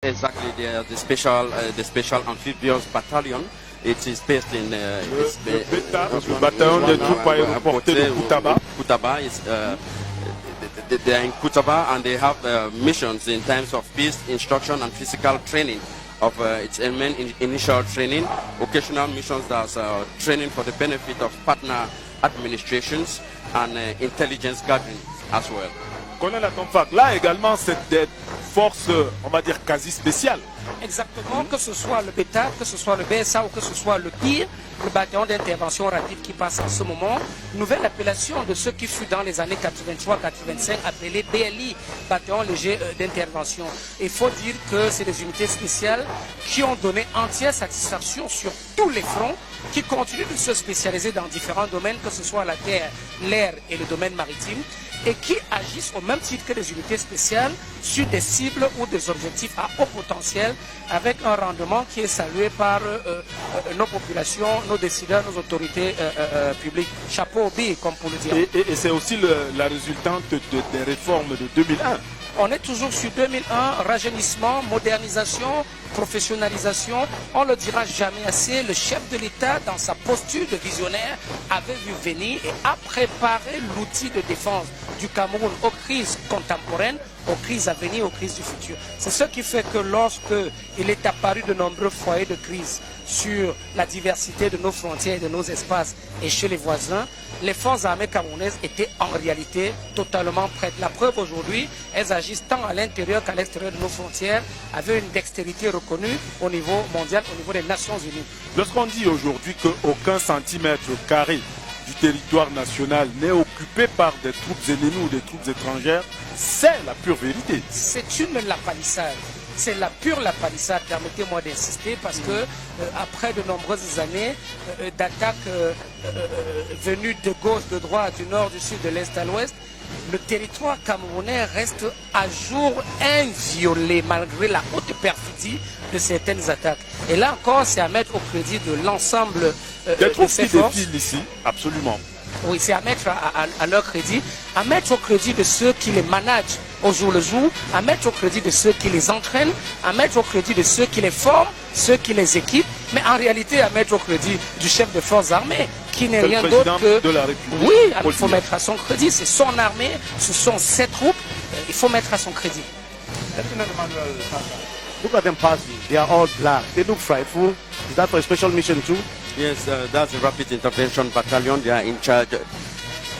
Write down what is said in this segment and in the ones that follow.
Exactly, the special amphibious battalion. It is based in le bataillon des troupes aéroportées de Koutaba. Koutaba is they are in Koutaba, and they have missions in terms of peace, instruction, and physical training of its main initial training, occasional missions that's training for the benefit of partner administrations and intelligence gathering as well. Colonel Atomfak, là également c'est des forces, on va dire, quasi spéciales. Exactement, que ce soit le BETA, que ce soit le BSA ou que ce soit le PIR, le bataillon d'intervention rapide qui passe en ce moment, nouvelle appellation de ce qui fut dans les années 83-85 appelé BLI, bataillon léger d'intervention. Il faut dire que c'est des unités spéciales qui ont donné entière satisfaction sur tous les fronts, qui continuent de se spécialiser dans différents domaines, que ce soit la terre, l'air et le domaine maritime, et qui agissent au même titre que les unités spéciales sur des cibles ou des objectifs à haut potentiel, avec un rendement qui est salué par nos populations, nos décideurs, nos autorités publiques. Chapeau au bille, comme pour le dire. Et c'est aussi la résultante des réformes de 2001. On est toujours sur 2001, rajeunissement, modernisation, professionnalisation. On ne le dira jamais assez, le chef de l'État, dans sa posture de visionnaire, avait vu venir et a préparé l'outil de défense du Cameroun aux crises contemporaines, aux crises à venir, aux crises du futur. C'est ce qui fait que lorsque il est apparu de nombreux foyers de crise sur la diversité de nos frontières et de nos espaces et chez les voisins, les forces armées camerounaises étaient en réalité totalement prêtes. La preuve aujourd'hui, elles agissent tant à l'intérieur qu'à l'extérieur de nos frontières avec une dextérité reconnue au niveau mondial, au niveau des Nations Unies. Lorsqu'on dit aujourd'hui qu'aucun centimètre carré du territoire national n'est occupé par des troupes ennemies ou des troupes étrangères, c'est la pure vérité. C'est une lapalissade. C'est la pure lapalissade, permettez-moi d'insister, parce que après de nombreuses années d'attaques venues de gauche, de droite, du nord, du sud, de l'est à l'ouest, le territoire camerounais reste à jour inviolé malgré la haute perfidie de certaines attaques. Et là encore, c'est à mettre au crédit de l'ensemble des troupes ces qui forces. défilent ici, absolument. Oui, c'est à mettre à leur crédit, à mettre au crédit de ceux qui les managent au jour le jour, à mettre au crédit de ceux qui les entraînent, à mettre au crédit de ceux qui les forment, ceux qui les équipent, mais en réalité à mettre au crédit du chef de forces armées, qui n'est rien d'autre que... de la République. Oui, il faut mettre à son crédit, c'est son armée, ce sont ses troupes, il faut mettre à son crédit. Look at them passing, they are all black, they look frightful. Is that for a special mission too? Yes, that's the Rapid Intervention Battalion. They are in charge.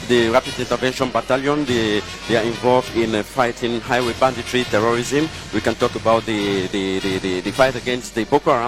The Rapid Intervention Battalion, they are involved in fighting highway banditry, terrorism. We can talk about the fight against the Boko Haram.